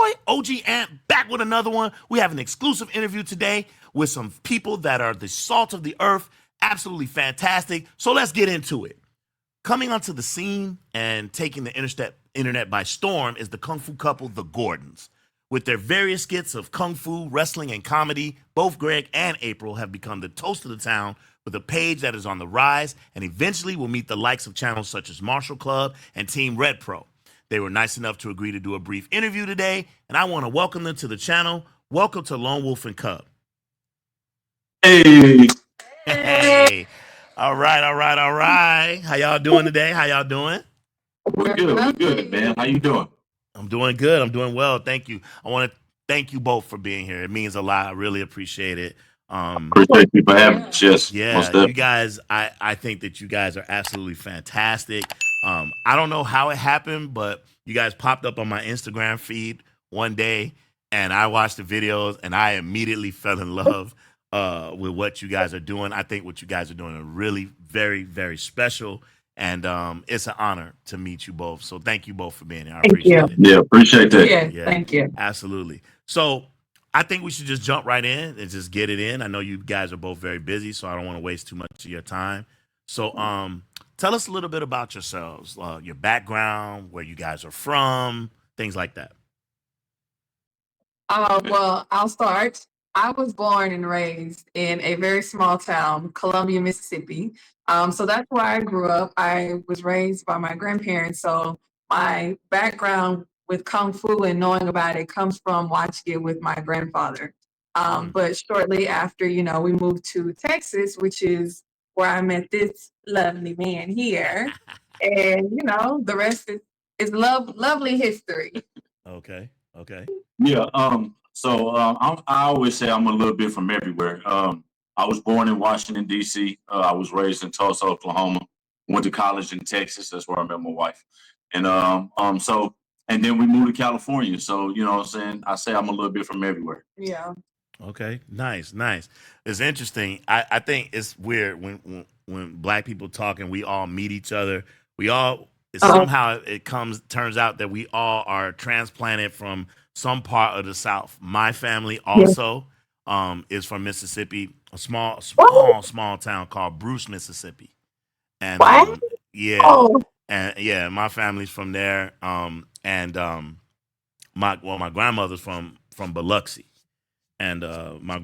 boy, OG Ant, back with another one. We have an exclusive interview today with some people that are the salt of the earth. Absolutely fantastic. So let's get into it. Coming onto the scene and taking the internet by storm is the kung fu couple, the Gordons. With their various skits of kung fu, wrestling, and comedy, both Greg and April have become the toast of the town with a page that is on the rise and eventually will meet the likes of channels such as Martial Club and Team Red Pro. They were nice enough to agree to do a brief interview today, and I want to welcome them to the channel. Welcome to Lone Wolf and Cub. Hey, Hey. All right, all right, all right. How y'all doing today? How y'all doing? we're good. We're good, man. How you doing? I'm doing good. I'm doing well. Thank you. I want to thank you both for being here. It means a lot. I really appreciate it. Appreciate you for having us. Yes, Yeah, most you definitely. guys, I think that you guys are absolutely fantastic. I don't know how it happened, but you guys popped up on my Instagram feed one day and I watched the videos and I immediately fell in love with what you guys are doing. I think what you guys are doing are really very, very special. And it's an honor to meet you both. So thank you both for being here. I Thank you. appreciate it. Yeah, appreciate that. Yes, Yeah, thank you. absolutely. So I think we should just jump right in and just get it in. I know you guys are both very busy, so I don't want to waste too much of your time. So tell us a little bit about yourselves, your background, where you guys are from, things like that. Well, I'll start. I was born and raised in a very small town, Columbia, Mississippi. So that's where I grew up. I was raised by my grandparents. So my background with Kung Fu and knowing about it comes from watching it with my grandfather. Mm. But shortly after, we moved to Texas, which is where I met this lovely man here. And, the rest is lovely history. Okay, okay. Yeah. I always say I'm a little bit from everywhere. I was born in Washington D.C. I was raised in Tulsa, Oklahoma. Went to college in Texas. That's where I met my wife. And and then we moved to California. So you know what I'm saying. I say I'm a little bit from everywhere. Yeah. Okay, nice, nice. It's interesting. I think it's weird when black people talk and we all meet each other. We all Uh, somehow it comes turns out that we all are transplanted from some part of the South. My family yeah. also is from Mississippi, a small town called Bruce, Mississippi, and Wow. yeah, and yeah, my family's from there. My grandmother's from Biloxi and Yeah. my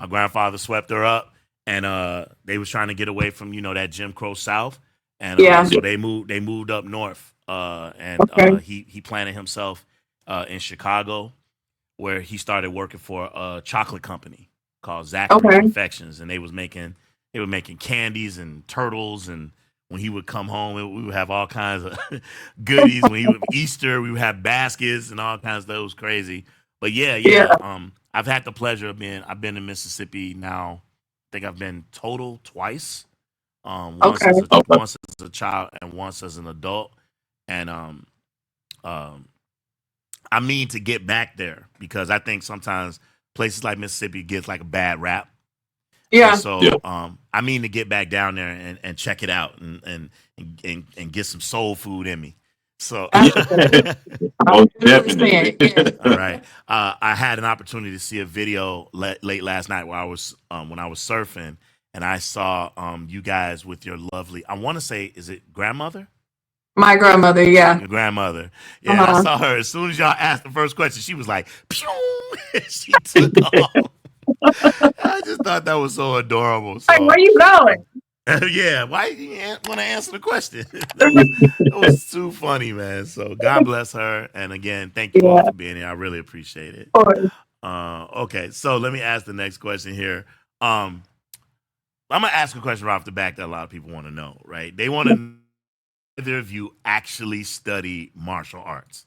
grandfather swept her up and they was trying to get away from that Jim Crow South and Yeah. so they moved up north and Okay. he planted himself in Chicago where he started working for a chocolate company called Zachary Okay. Confections and they were making candies and turtles and when he would come home, we would have all kinds of goodies. When he would Easter, we would have baskets and all kinds of stuff. It was crazy. But yeah, Yeah. yeah. I've had the pleasure of I've been to Mississippi now. I think I've been total twice. Once Okay. as a Okay. once as a child and once as an adult. And um, I mean to get back there because I think sometimes places like Mississippi gets like a bad rap. And Yeah. Yeah. so I mean to get back down there and check it out and get some soul food in me. So Yeah. Absolutely. I Most do understand. definitely. Yes. all right. I had an opportunity to see a video late last night where I was when I was surfing, and I saw you guys with your lovely. I want to say, is it grandmother? My grandmother, yeah. Your grandmother. Yeah, I Uh-huh. saw her as soon as y'all asked the first question. She was like, "Pew!" She took off. I just thought that was so adorable. Like, So where you going? yeah, why you want to answer the question? That was too funny, man. So God bless her, and again, thank you all Yeah, for being here. I really appreciate it. of course. Okay, so let me ask the next question here. Um, I'm gonna ask a question right off the back that a lot of people want to know. Right? They want to know whether of you actually study martial arts.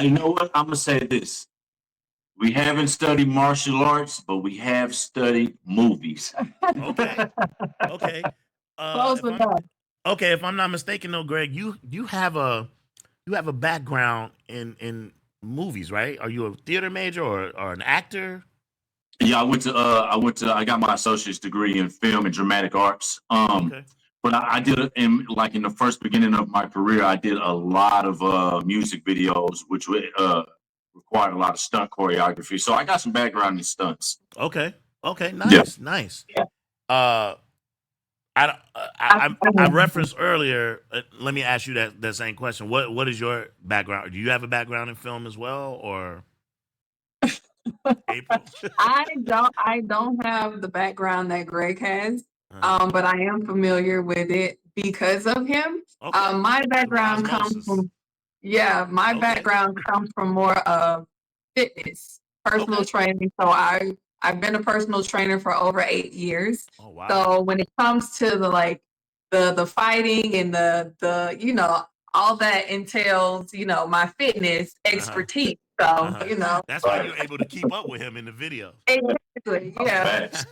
You know what? I'm gonna say this. We haven't studied martial arts, but we have studied movies. Okay, okay. Close If I'm enough. okay, if I'm not mistaken, though, Greg, you have a background in movies, right? Are you a theater major or an actor? Yeah, I got my associate's degree in film and dramatic arts. Okay. But I did it in in the first beginning of my career. I did a lot of music videos, which would required a lot of stunt choreography. So I got some background in stunts. Okay. Okay. Yeah. Nice. Nice. Yeah. Uh, I referenced earlier. Let me ask you that same question. What is your background? Do you have a background in film as well, or April? I don't have the background that Greg has, but I am familiar with it because of him. Okay. My Through background comes osmosis. from my Okay. background comes from more of fitness, personal Okay. training. So I've been a personal trainer for over 8 years. Oh wow. So when it comes to the fighting and the all that entails, my fitness expertise. So, That's why you're able to keep up with him in the video. exactly. Yeah. Facts.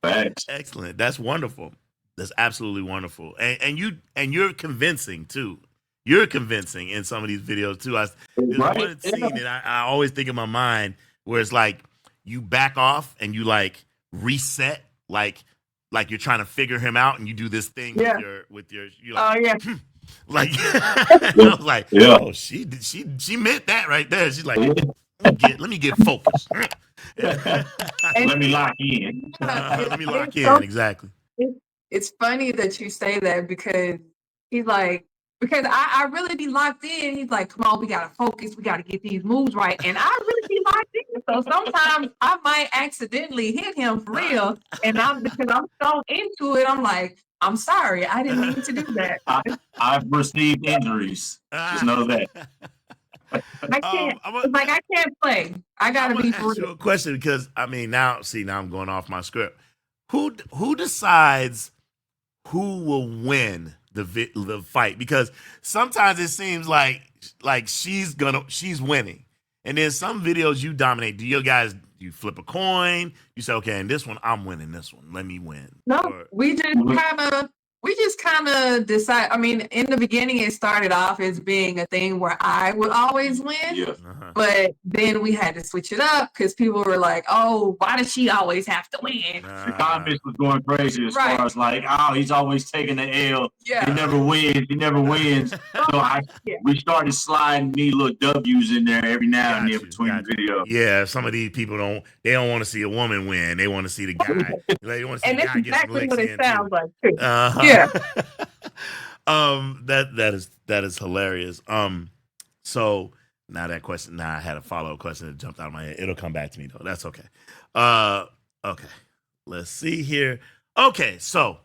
Facts. Excellent. That's wonderful. That's absolutely wonderful. And you're convincing too. You're convincing in some of these videos too. There's Right. one scene that I always think in my mind where it's like you back off and you like reset, like you're trying to figure him out, and you do this thing Yeah. with your you're like, Oh yeah. like I was like, Yeah. oh, she meant that right there. She's like, let me get focused. Let me lock in. Let me lock It's in. so Exactly. it's funny that you say that because he's like, because I really be locked in. He's like, come on, we gotta focus, we gotta get these moves right. And I really be locked in. So sometimes I might accidentally hit him for real. And because I'm so into it, I'm like, I'm sorry, I didn't mean to do that. I've received injuries. Just know that. I can't I'm it's like I can't play. I gotta gonna be for ask you real. a question because I mean now I'm going off my script. Who decides who will win the fight? Because sometimes it seems like she's winning, and then some videos you dominate. Do you guys you flip a coin? You say, okay, in this one I'm winning. This one, let me win. No, Or, we just kind of decide. I mean, in the beginning, it started off as being a thing where I would always win, Yeah. but then we had to switch it up because people were like, "Oh, why does she always have to win?" The comments was going crazy as Right. far as like, oh, he's always taking the L. He Yeah. never wins. He never wins. So Yeah. we started sliding me little W's in there every now and then Got you, between got you. videos. Yeah, some of these people don't want to see a woman win. They want to see the guy. They want to see And the that's guy get some exactly licks what it in too. sounds like too. Uh-huh. Yeah. That is hilarious. So now I had a follow-up question that jumped out of my head. It'll come back to me though. That's okay. Okay. Let's see here. Okay, so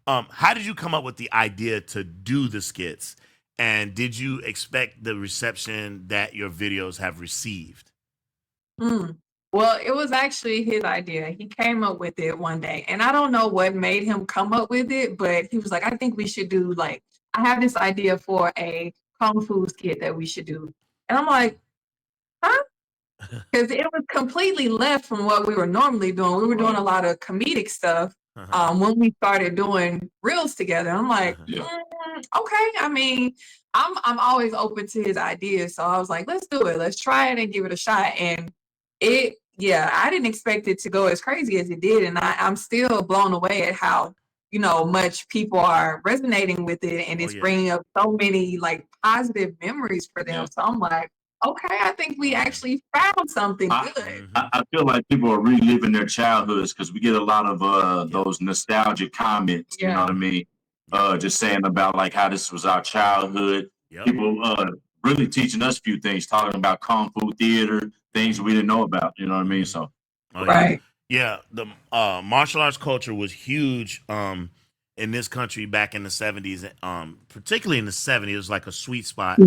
how did you come up with the idea to do the skits? And did you expect the reception that your videos have received? Mm. Well, it was actually his idea. He came up with it one day, and I don't know what made him come up with it, but he was like, "I think we should do like I have this idea for a kung fu skit that we should do," and I'm like, "Huh?" Because it was completely left from what we were normally doing. We were doing a lot of comedic stuff when we started doing reels together. I'm like, Yeah. okay. I mean, I'm always open to his ideas, so I was like, let's do it. Let's try it and give it a shot. And I didn't expect it to go as crazy as it did, and I'm still blown away at how much people are resonating with it, and Oh it's yeah. bringing up so many like positive memories for them. Yeah. So I'm like, okay, I think we actually found something good. I feel like people are reliving their childhoods because we get a lot of those nostalgic comments. You know what I mean? Just saying about like how this was our childhood. Yep. People really teaching us a few things, talking about kung fu theater, things we didn't know about. You know what I mean? So Oh, Right. yeah. The martial arts culture was huge in this country back in the 70s. Particularly in the 70s, it was like a sweet spot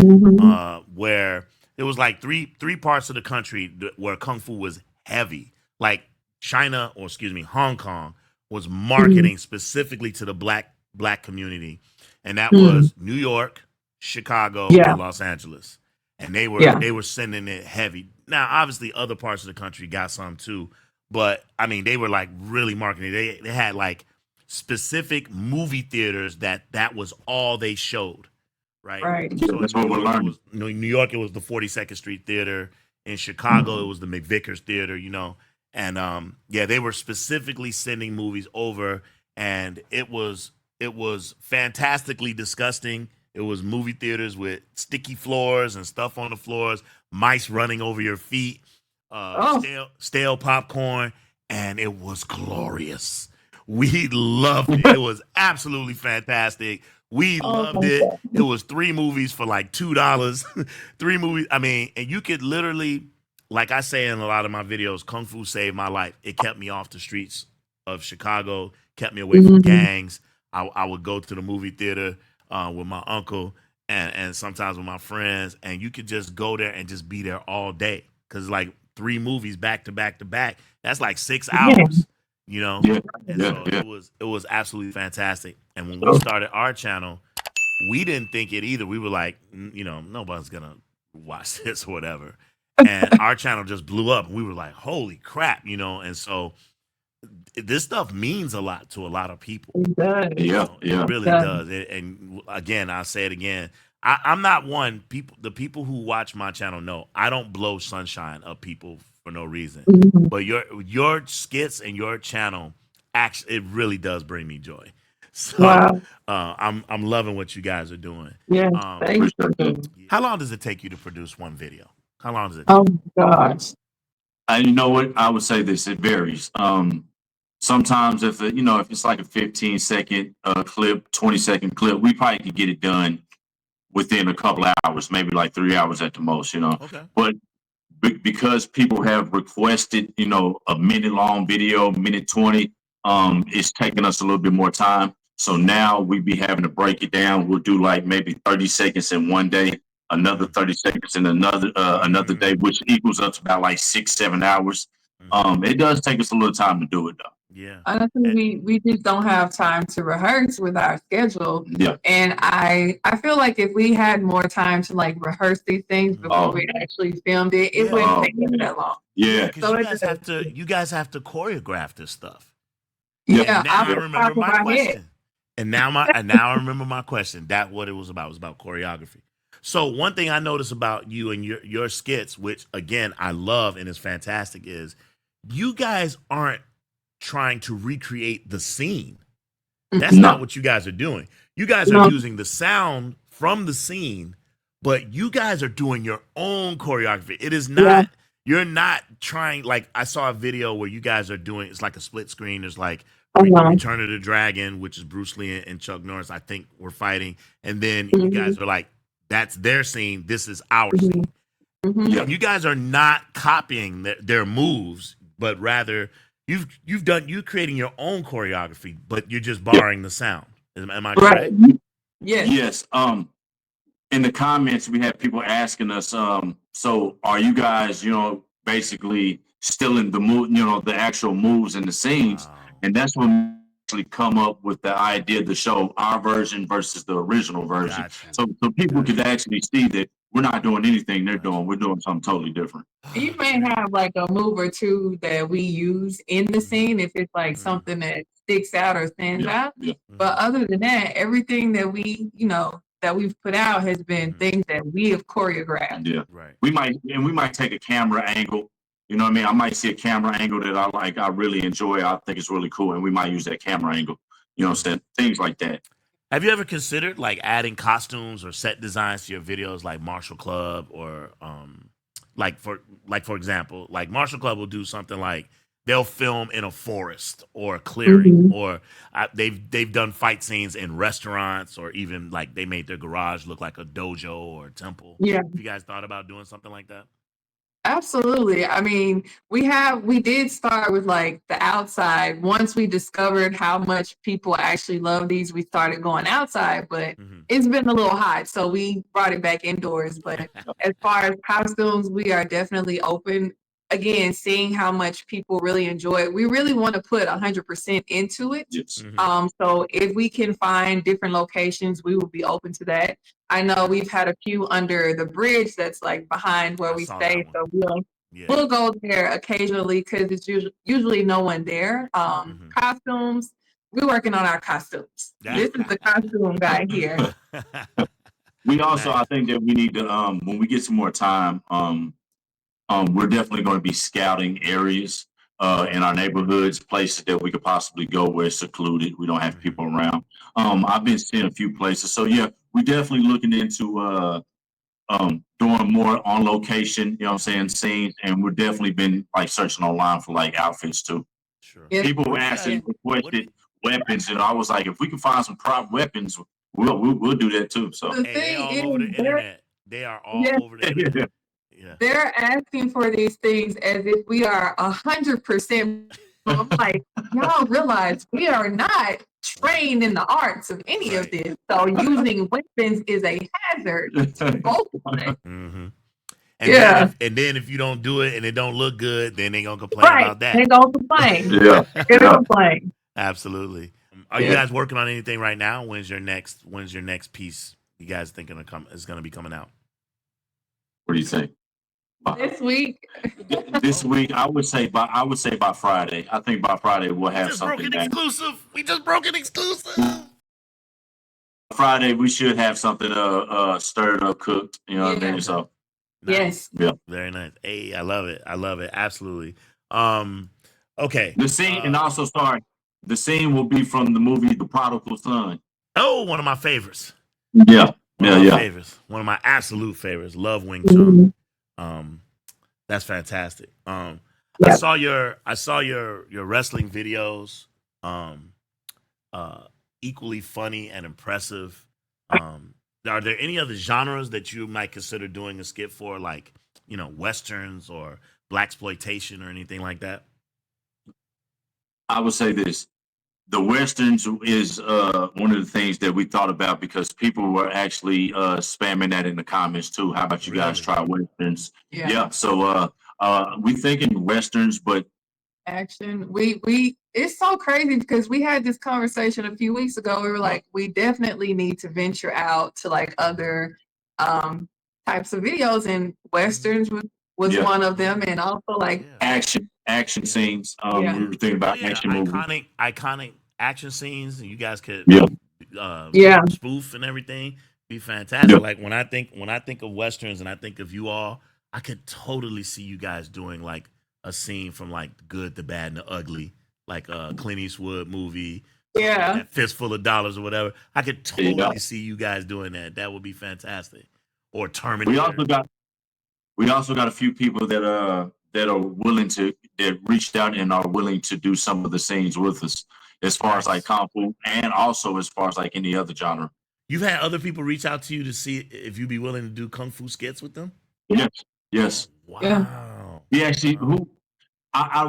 where it was like three parts of the country where kung fu was heavy. Like China, or excuse me, Hong Kong was marketing specifically to the black community, and that was New York, Chicago, Yeah. and Los Angeles. And they Yeah. were sending it heavy. Now, obviously, other parts of the country got some too, but I mean, they were like really marketing. They had like specific movie theaters that was all they showed, right? Right. So that's in what we're learning. New York, it was the 42nd Street Theater. In Chicago, it was the McVickers Theater. And they were specifically sending movies over, and it was It was fantastically disgusting. It was movie theaters with sticky floors and stuff on the floors, mice running over your feet, Oh, stale popcorn, and it was glorious. We loved it. It was absolutely fantastic. We oh loved my it. God. It was 3 movies for like $2. 3 movies. I mean, and you could literally, like I say in a lot of my videos, Kung Fu saved my life. It kept me off the streets of Chicago, kept me away from Mhm. gangs. I would go to the movie theater with my uncle and sometimes with my friends, and you could just go there and just be there all day because like 3 movies back to back to back. That's like six Yeah. hours, you know. Yeah, And yeah, so yeah. it was absolutely fantastic. And when we So, started our channel, we didn't think it either. We were like, nobody's gonna watch this or whatever. And our channel just blew up. We were like, holy crap, And so this stuff means a lot to a lot of people. It does. yeah, It yeah. really Does. does. And again, I'll say it again. I'm not one people. The people who watch my channel know I don't blow sunshine up people for no reason. Mhm. But your skits and your channel, actually, it really does bring me joy. So Wow. I'm loving what you guys are doing. Yes. Thank Appreciate that. you. How long does it take you to produce one video? How long does it take? Oh my gosh. And you know what? I would say this, it varies. Sometimes if it's like a 15-second clip, 20-second clip, we probably could get it done within a couple of hours, maybe like 3 hours at the most. Okay. But because people have requested, a minute long video, minute 20, it's taking us a little bit more time. So now we be having to break it down. We'll do like maybe 30 seconds in one day, another 30 seconds in another day, which equals up to about like 6-7 hours. Mhm. It does take us a little time to do it though. Yeah. Honestly, And- we just don't have time to rehearse with our schedule. Yeah. And I feel like if we had more time to like rehearse these things before Oh. we actually filmed it, it Yeah. wouldn't Oh, take us man. that long. Yeah. because So you it guys does. have to choreograph this stuff. Yeah, And now I was remember top of my head. question. And now I remember my question. That what it was about. It was about choreography. So one thing I noticed about you and your skits, which again I love and is fantastic, is you guys aren't trying to recreate the scene. That's Mhm. not No. what you guys are doing. You guys are No. using the sound from the scene, but you guys are doing your own choreography. It is Yeah. not, you're not trying, like, I saw a video where you guys are doing, it's like a split screen. There's like Uh-huh. Return of the Dragon, which is Bruce Lee and Chuck Norris, I think, were fighting. And then you guys are like, that's their scene. This is our scene. Mhm. Yeah. And you guys are not copying their moves, but rather you're creating your own choreography, but you're just borrowing the sound. Am I Right. correct? Yes. Yes. In the comments, we had people asking us, so are you guys, basically stealing the move, the actual moves and the scenes? Wow. And that's when we actually come up with the idea to show our version versus the original version. Got you. So people could actually see that we're not doing anything they're Gotcha. doing. We're doing something totally different. You may have like a move or two that we use in the Mhm. scene if it's like Mhm. something that sticks out or stands Yeah. out. Yeah. But other than that, everything that that we've put out has been Mhm. things that we have choreographed. Yeah. Right. We might take a camera angle. You know what I mean? I might see a camera angle that I like, I really enjoy, I think it's really cool, and we might use that camera angle. You know what I'm saying? Things like that. Have you ever considered like adding costumes or set designs to your videos, like Marshall Club, or for example, like Marshall Club will do something like they'll film in a forest or a clearing, Mhm. or they've done fight scenes in restaurants, or even like they made their garage look like a dojo or a temple. Yeah. Have you guys thought about doing something like that? Absolutely. I mean, we did start with like the outside. Once we discovered how much people actually love these, we started going outside, but Mm-hmm. it's been a little hot, so we brought it back indoors. But as far as costumes, we are definitely open. Again, seeing how much people really enjoy it. We really want to put 100% into it. Yes. Mm-hmm. So if we can find different locations, we will be open to that. I know we've had a few under the bridge that's like behind where I we saw stay. that one. So we'll Yeah. we'll go there occasionally because it's usually no one there. Mhm. Costumes, we're working on our costumes. This is the costume guy here. We also, Nice. I think that we need to, when we get some more time, we're definitely going to be scouting areas in our neighborhoods, places that we could possibly go where it's secluded. We don't have people around. I've been seeing a few places. So yeah, we definitely looking into doing more on location, you know what I'm saying, scenes, and we've definitely been like searching online for like outfits too. Sure. Yes. People were What do you asking guys- requested weapons, and I was like, if we can find some prop weapons, we'll do that too. So The Hey, they thing all is, over the they're, internet. They are all yes, over the internet. Yeah. they're asking for these things as if we are 100%. I'm like, y'all realize we are not trained in the arts of any of Right. this. So using weapons is a hazard to both of us. Mm-hmm. Yeah. And then if you don't do it and it don't look good, then they gonna complain Right. about They that. gonna complain. yeah. They're gonna complain. Absolutely. Are you Yeah. guys working on anything right now? When's your next piece you guys thinking is gonna be coming out? What do you think? This week, This week, I would say by Friday. I think by Friday we'll We have just broke something an that exclusive. We just broke an exclusive. Friday we should have something stirred up, cooked. You know what I Yeah. mean? So Nice. yes. Very nice. Hey, I love it. I love it. Absolutely. Okay. the scene, and also sorry, the scene will be from the movie The Prodigal Son. Oh, one of my favorites. Yeah, One of my favorites. One of my absolute favorites. Love Wing Chun. That's fantastic. I Yep. saw your wrestling videos. Equally funny and impressive. Are there any other genres that you might consider doing a skit for, like, you know, westerns or blaxploitation or anything like that? I would say this. The westerns is one of the things that we thought about because people were actually spamming that in the comments too. How about you guys Really? try westerns? Yeah. Yeah. So we thinking westerns, but Action. We it's so crazy because we had this conversation a few weeks ago. We were like, we definitely need to venture out to like other types of videos, and westerns was Yeah. one of them, and also like Yeah. action scenes. Yeah. We were thinking about Oh, yeah, action movies. iconic action scenes, and you guys could Yeah. Yeah. spoof and everything. Be fantastic. Yeah. Like when I think of westerns and I think of you all, I could totally see you guys doing like a scene from like The Good, the Bad, and the Ugly, like a Clint Eastwood movie. Yeah. That Fistful of Dollars or whatever. I could There you go. totally see you guys doing that. That would be fantastic. Or Terminator. We also got a few people that are willing to that reached out and are willing to do some of the scenes with us, as far as like kung fu, and also as far as like any other genre. You've had other people reach out to you to see if you'd be willing to do kung fu skits with them? Yes. Wow. He actually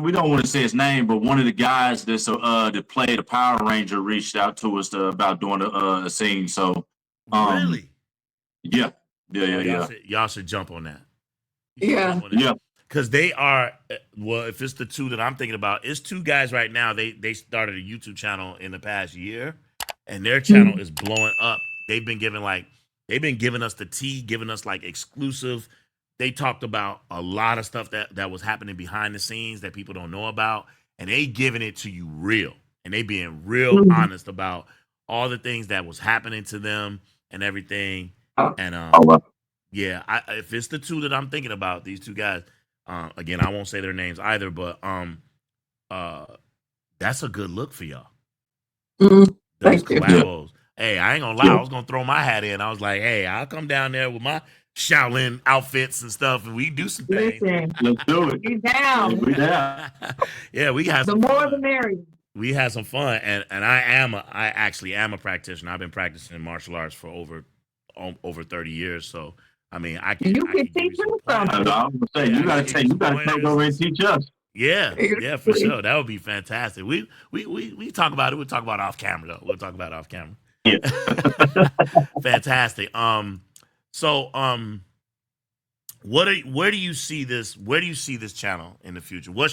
we don't want to say his name, but one of the guys that's that played a Power Ranger reached out to us about doing a scene. So Really? yeah. Y'all should jump on that. Yeah. Because they are, well, if it's the two that I'm thinking about, it's two guys right now. They started a YouTube channel in the past year, and their channel is blowing up. They've been giving us the tea, giving us like exclusive. They talked about a lot of stuff that was happening behind the scenes that people don't know about, and they giving it to you real, and they being real honest about all the things that was happening to them and everything. And yeah, if it's the two that I'm thinking about, these two guys, again, I won't say their names either, but that's a good look for y'all. Those Thank you. collabos. Hey, I ain't gonna lie, I was gonna throw my hat in. I was like, hey, I'll come down there with my Shaolin outfits and stuff, and we do some things. Listen, Let's do it. get down. We down. Yeah, we got The some more fun. the merrier. We had some fun, and I actually am a practitioner. I've been practicing martial arts for over 30 years, so I mean, I can You can give teach some them pointers. something. I was gonna say you gotta take over and teach us. Yeah, for sure. That would be fantastic. We talk about it. We'll talk about it off camera though. We'll talk about it off camera. Yeah. Fantastic. So where do you see this channel in the future? What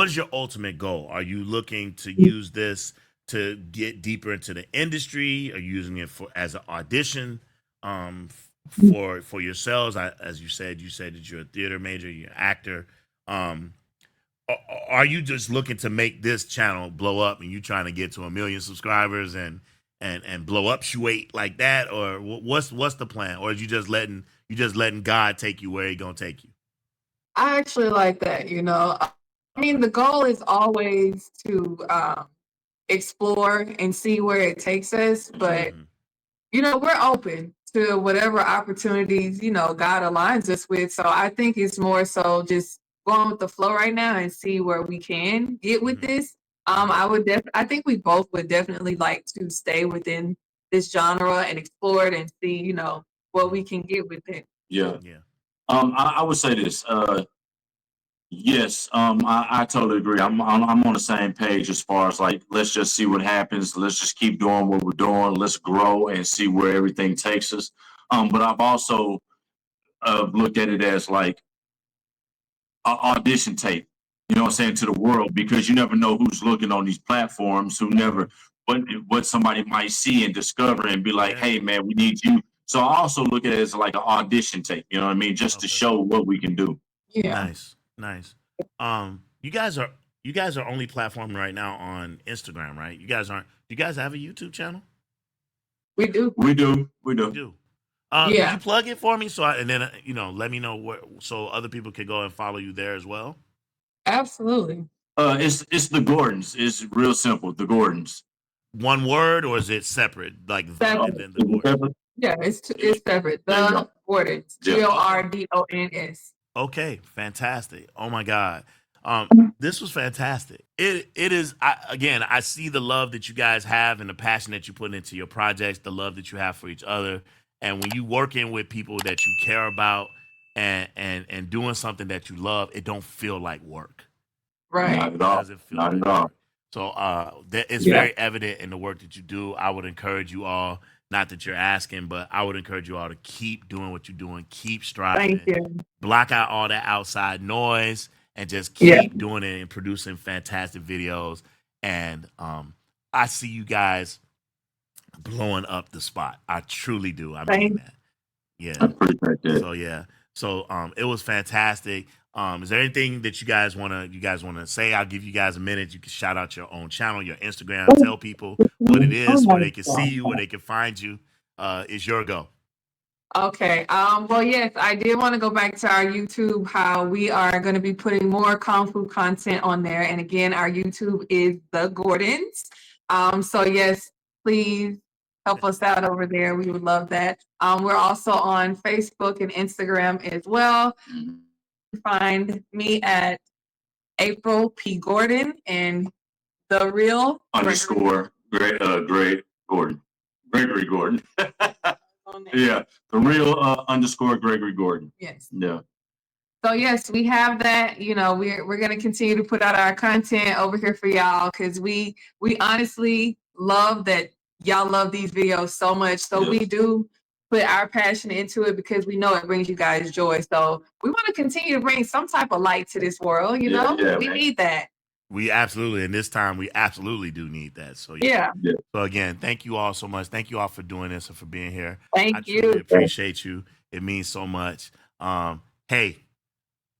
is your ultimate goal? Are you looking to use this to get deeper into the industry? Are you using it as an audition for yourselves? As you said that you're a theater major, you're an actor. Are you just looking to make this channel blow up and you trying to get to 1 million subscribers and blow up Shuate like that, or what's the plan? Or is you just letting God take you where he gonna take you? I actually like that, you know. I mean, the goal is always to explore and see where it takes us, but Mhm. we're open to whatever opportunities, God aligns us with. So I think it's more so just going with the flow right now and see where we can get with Mhm. this. Mhm. I think we both would definitely like to stay within this genre and explore it and see, what we Mhm. can get with it. Yeah. Yeah. I would say this. Yes, I totally agree. I'm on the same page as far as like, let's just see what happens. Let's just keep doing what we're doing. Let's grow and see where everything takes us. But I've also looked at it as like an audition tape. You know what I'm saying, to the world, because you never know who's looking on these platforms, who never what somebody might see and discover and be like, Yeah. hey man, we need you. So I also look at it as like an audition tape. You know what I mean, just to Okay. show what we can do. Yeah, Nice. Nice. You guys are only platforming right now on Instagram, right? You guys aren't. Do you guys have a YouTube channel? we do. We do. We You do. do. Could you Yeah, plug it for me and then let me know where so other people could go and follow you there as well. absolutely. It's the Gordons. It's real simple. The Gordons. One word, or is it separate, like the and Separate. then the Gordon? Yeah, it's separate. There you The go. Gordons, Yeah. Okay. Gordons. Okay, fantastic. Oh my God. This was fantastic. It is again, I see the love that you guys have and the passion that you put into your projects, the love that you have for each other. And when you working with people that you care about and doing something that you love, it don't feel like work. Right. Not at It all. doesn't feel Not like at work. all. So that it's Yeah. very evident in the work that you do. I would encourage you all, not that you're asking, but I would encourage you all to keep doing what you're doing, keep Thank striving, you. block out all that outside noise, and just Yeah. keep doing it and producing fantastic videos. And I see you guys blowing up the spot. I truly do. I mean Thank that. Yeah. I appreciate that. So yeah. So it was fantastic. Is there anything that you guys wanna say? I'll give you guys a minute. You can shout out your own channel, your Instagram, tell people what it is, where they can see you, where they can find you. Is your go. Okay. Well, yes, I did want to go back to our YouTube, how we are going to be putting more Kung Fu content on there. And again, our YouTube is The Gordons. So yes, please help us out over there. We would love that. We're also on Facebook and Instagram as well. Mhm. Find me at April P. Gordon and The Real Underscore Greg Gordon. Gregory Gordon. on there. Yeah. The real underscore Gregory Gordon. Yes. Yeah. So yes, we have that. We're gonna continue to put out our content over here for y'all because we honestly love that y'all love these videos so much. So we Yes. do put our passion into it because we know it brings you guys joy. So we want to continue to bring some type of light to this world. Yeah, yeah, We man. need that. We absolutely, and this time we absolutely do need that. So yeah. Yeah. So again, thank you all so much. Thank you all for doing this and for being here. I Thank truly you. appreciate you. It means so much. Hey,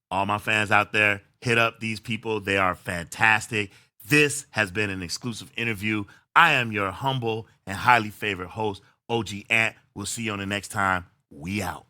all my fans out there, hit up these people. They are fantastic. This has been an exclusive interview. I am your humble and highly favored host, OG Ant. We'll see you on the next time. We out.